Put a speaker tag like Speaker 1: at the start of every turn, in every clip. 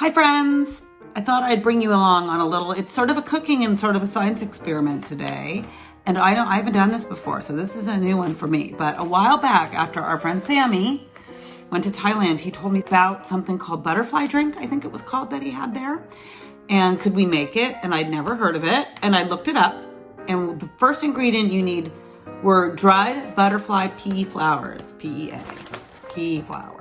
Speaker 1: Hi friends! I thought I'd bring you along on a little, it's sort of a cooking and sort of a science experiment today. And I haven't done this before, so this is a new one for me. But a while back, after our friend Sammy went to Thailand, he told me about something called butterfly drink, I think it was called, that he had there. And could we make it? And I'd never heard of it. And I looked it up. And the first ingredient you need were dried butterfly pea flowers, P-E-A, pea flowers.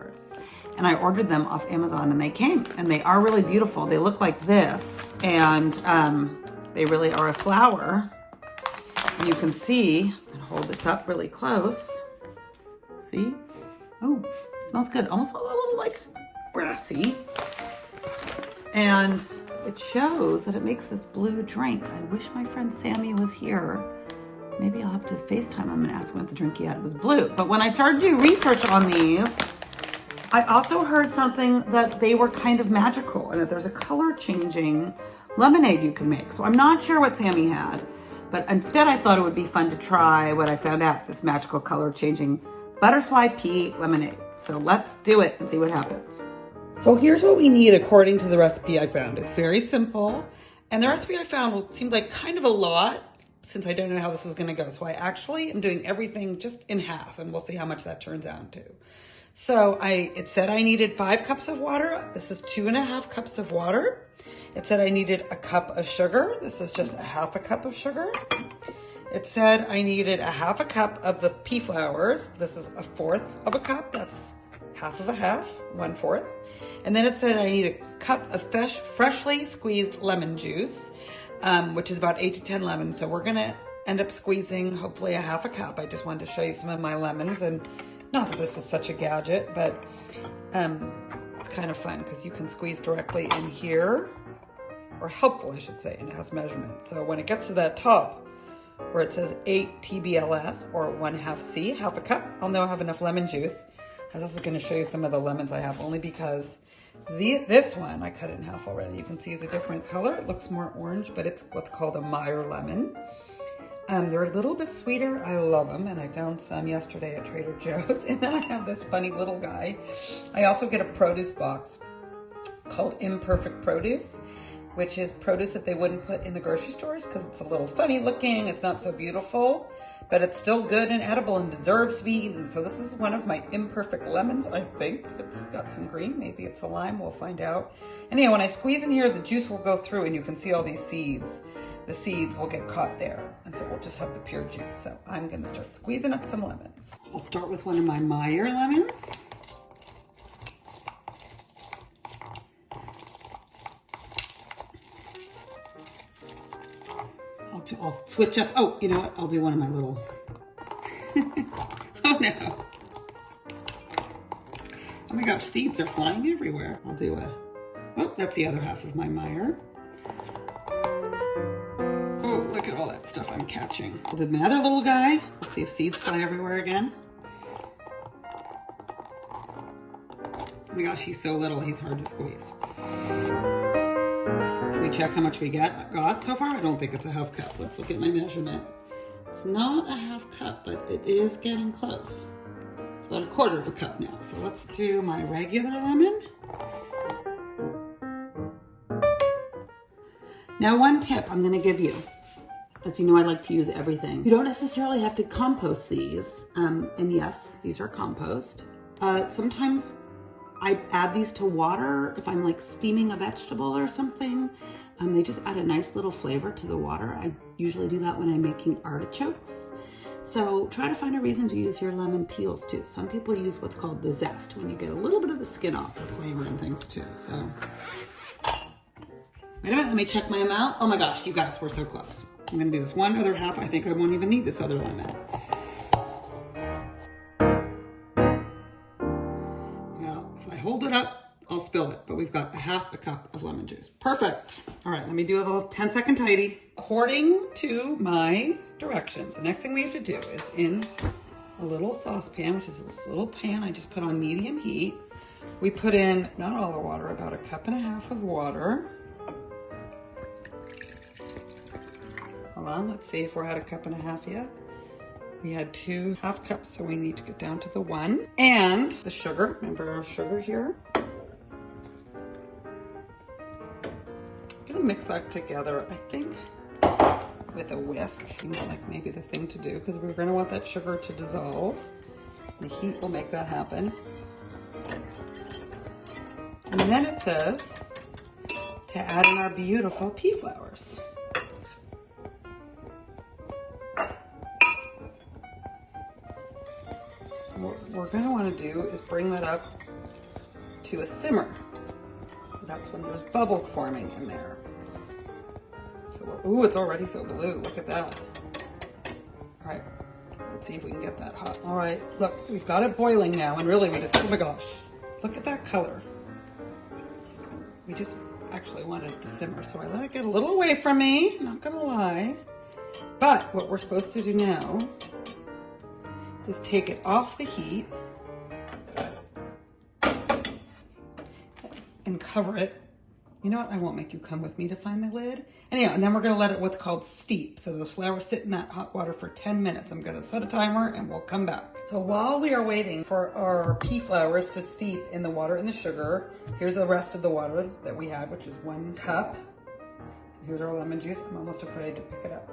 Speaker 1: And I ordered them off Amazon and they came, and they are really beautiful. They look like this, and they really are a flower. And you can see, I'm gonna hold this up really close. See? Oh, it smells good. Almost a little like grassy. And it shows that it makes this blue drink. I wish my friend Sammy was here. Maybe I'll have to FaceTime him and ask him what the drink he had was blue. But when I started to do research on these, I also heard something that they were kind of magical and that there's a color changing lemonade you can make. So I'm not sure what Sammy had, but instead I thought it would be fun to try what I found out, this magical color changing butterfly pea lemonade. So let's do it and see what happens. So here's what we need according to the recipe I found. It's very simple. And the recipe I found seemed like kind of a lot since I don't know how this was gonna go. So I actually am doing everything just in half, and we'll see how much that turns out to. So it said I needed 5 cups of water. This is 2.5 cups of water. It said I needed a cup of sugar. This is just 1/2 cup of sugar. It said I needed 1/2 cup of the pea flowers. This is 1/4 of a cup. That's 1/2 of a half, 1/4. And then it said I need a cup of freshly squeezed lemon juice, which is about 8 to 10 lemons. So we're gonna end up squeezing hopefully 1/2 cup. I just wanted to show you some of my lemons, and not that this is such a gadget, but it's kind of fun because you can squeeze directly in here, or helpful I should say, and it has measurements. So when it gets to that top where it says 8 TBLS or 1/2 C, 1/2 cup, I'll know I have enough lemon juice. I was also going to show you some of the lemons I have, only because this one I cut it in half already. You can see it's a different color. It looks more orange, but it's what's called a Meyer lemon. They're a little bit sweeter. I love them, and I found some yesterday at Trader Joe's. And then I have this funny little guy. I also get a produce box called Imperfect Produce, which is produce that they wouldn't put in the grocery stores because it's a little funny looking. It's not so beautiful, but it's still good and edible and deserves to be eaten. So this is one of my imperfect lemons, I think. It's got some green. Maybe it's a lime. We'll find out. Anyway, when I squeeze in here, the juice will go through, and you can see all these seeds. The seeds will get caught there, and so we'll just have the pure juice. So I'm gonna start squeezing up some lemons. I'll start with one of my Meyer lemons. I'll switch up. Oh, you know what? I'll do one of my little, oh no. Oh my gosh, seeds are flying everywhere. I'll do oh, that's the other half of my Meyer. Oh, look at all that stuff I'm catching. I'll do my other little guy. We'll see if seeds fly everywhere again. Oh my gosh, he's so little, he's hard to squeeze. Should we check how much we got so far? I don't think it's a 1/2 cup. Let's look at my measurement. It's not a 1/2 cup, but it is getting close. It's about 1/4 of a cup now. So let's do my regular lemon. Now, one tip I'm gonna give you, as you know I like to use everything. You don't necessarily have to compost these, and yes, these are compost. Sometimes I add these to water if I'm like steaming a vegetable or something. They just add a nice little flavor to the water. I usually do that when I'm making artichokes. So try to find a reason to use your lemon peels too. Some people use what's called the zest, when you get a little bit of the skin off for flavor and things too. So, wait a minute, let me check my amount. Oh my gosh, you guys, we're so close. I'm gonna do this one other half. I think I won't even need this other lemon. Hold it up, I'll spill it, but we've got 1/2 cup of lemon juice. Perfect. All right, let me do a little 10-second tidy. According to my directions, the next thing we have to do is in a little saucepan, which is this little pan I just put on medium heat. We put in, not all the water, about 1.5 cups of water. Hold on, let's see if we're at 1.5 cups yet. We had 2.5 cups, so we need to get down to the 1. And the sugar, remember our sugar here? gonna mix that together, I think, with a whisk. Seems like maybe the thing to do because we're gonna want that sugar to dissolve. The heat will make that happen. And then it says to add in our beautiful pea flowers. What we're gonna wanna do is bring that up to a simmer. So that's when there's bubbles forming in there. So ooh, it's already so blue, look at that. All right, let's see if we can get that hot. All right, look, we've got it boiling now, and really we just, oh my gosh, look at that color. We just actually wanted it to simmer, so I let it get a little away from me, not gonna lie. But what we're supposed to do now is take it off the heat and cover it. You know what? I won't make you come with me to find the lid. Anyhow, and then we're gonna let it what's called steep. So those flowers sit in that hot water for 10 minutes. I'm gonna set a timer and we'll come back. So while we are waiting for our pea flowers to steep in the water and the sugar, here's the rest of the water that we had, which is 1 cup. Here's our lemon juice. I'm almost afraid to pick it up.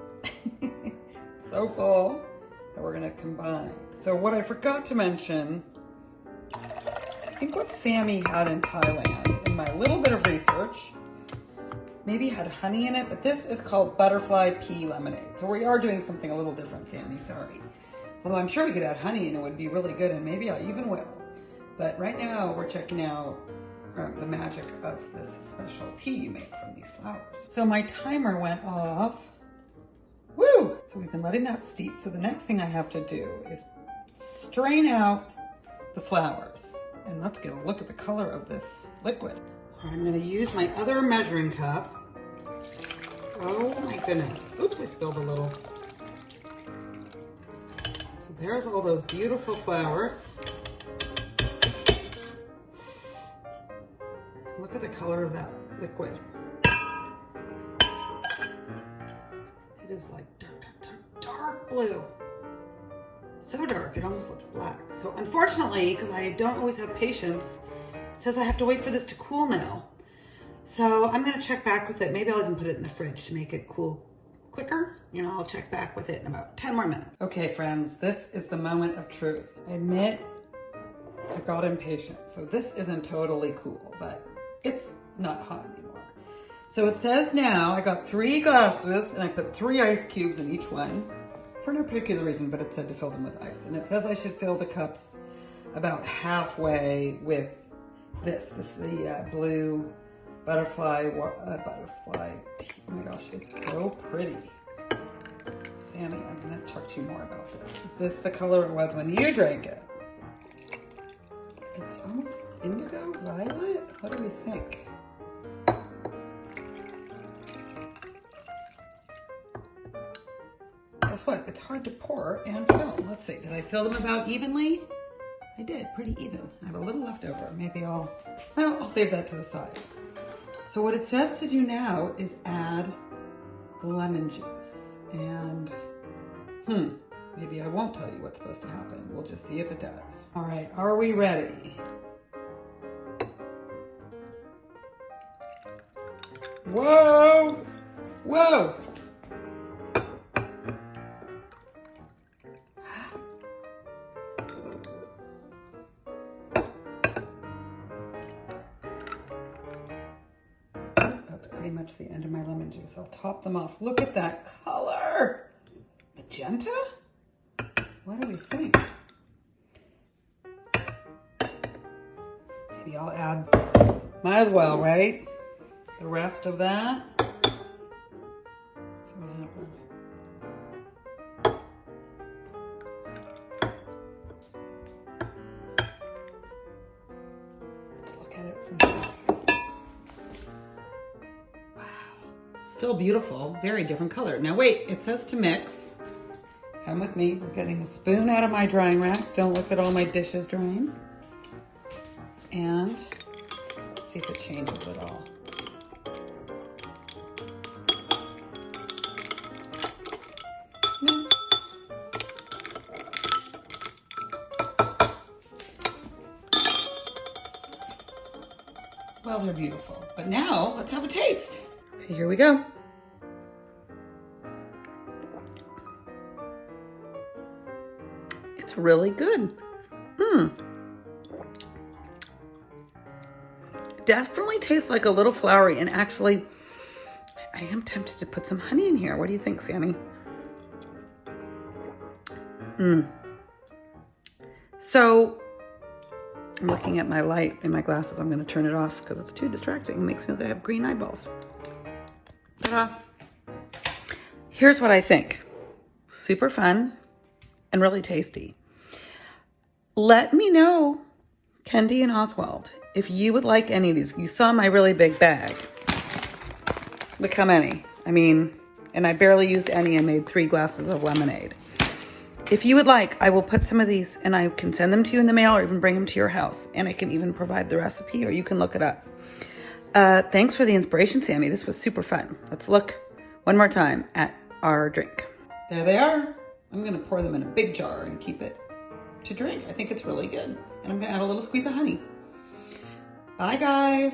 Speaker 1: It's so full that we're gonna combine. So what I forgot to mention, I think what Sammy had in Thailand, in my little bit of research, maybe had honey in it, but this is called butterfly pea lemonade. So we are doing something a little different, Sammy, sorry. Although I'm sure we could add honey and it would be really good, and maybe I even will. But right now we're checking out the magic of this special tea you make from these flowers. So my timer went off. Woo! So we've been letting that steep. So the next thing I have to do is strain out the flowers. And let's get a look at the color of this liquid. I'm gonna use my other measuring cup. Oh my goodness. Oops, I spilled a little. So there's all those beautiful flowers. Look at the color of that liquid. It is like dark blue. So dark, it almost looks black. So unfortunately, because I don't always have patience, it says I have to wait for this to cool now. So I'm gonna check back with it. Maybe I'll even put it in the fridge to make it cool quicker. You know, I'll check back with it in about 10 more minutes. Okay, friends, this is the moment of truth. I admit I got impatient. So this isn't totally cool, but it's not hot anymore. So it says now, I got 3 glasses and I put 3 ice cubes in each one. For no particular reason, but it said to fill them with ice. And it says I should fill the cups about halfway with this. This is the blue butterfly tea. Oh my gosh, it's so pretty. Sammy, I'm gonna talk to you more about this. Is this the color it was when you drank it? It's almost indigo, violet? What do we think? Guess what? It's hard to pour and fill. Let's see, did I fill them about evenly? I did, pretty even. I have a little left over. Maybe I'll save that to the side. So what it says to do now is add the lemon juice. And, maybe I won't tell you what's supposed to happen. We'll just see if it does. All right, are we ready? Whoa! Whoa! Pretty much the end of my lemon juice. I'll top them off. Look at that color! Magenta? What do we think? Maybe I'll add, might as well, right? The rest of that. See what happens. Let's look at it from here. Still beautiful, very different color. Now wait, it says to mix. Come with me. We're getting a spoon out of my drying rack. Don't look at all my dishes drying. And see if it changes at all. No. Well, they're beautiful. But now let's have a taste. Okay, here we go. It's really good. Definitely tastes like a little floury, and actually, I am tempted to put some honey in here. What do you think, Sammy? So, I'm looking at my light in my glasses. I'm going to turn it off because it's too distracting. It makes me feel like I have green eyeballs. Ta-da. Here's what I think. Super fun and really tasty. Let me know, Kendi and Oswald, if you would like any of these. You saw my really big bag. Look how many. I mean, and I barely used any. I made 3 glasses of lemonade. If you would like, I will put some of these and I can send them to you in the mail or even bring them to your house. And I can even provide the recipe or you can look it up. Thanks for the inspiration, Sammy. This was super fun. Let's look one more time at our drink. There they are. I'm going to pour them in a big jar and keep it to drink. I think it's really good. And I'm going to add a little squeeze of honey. Bye, guys.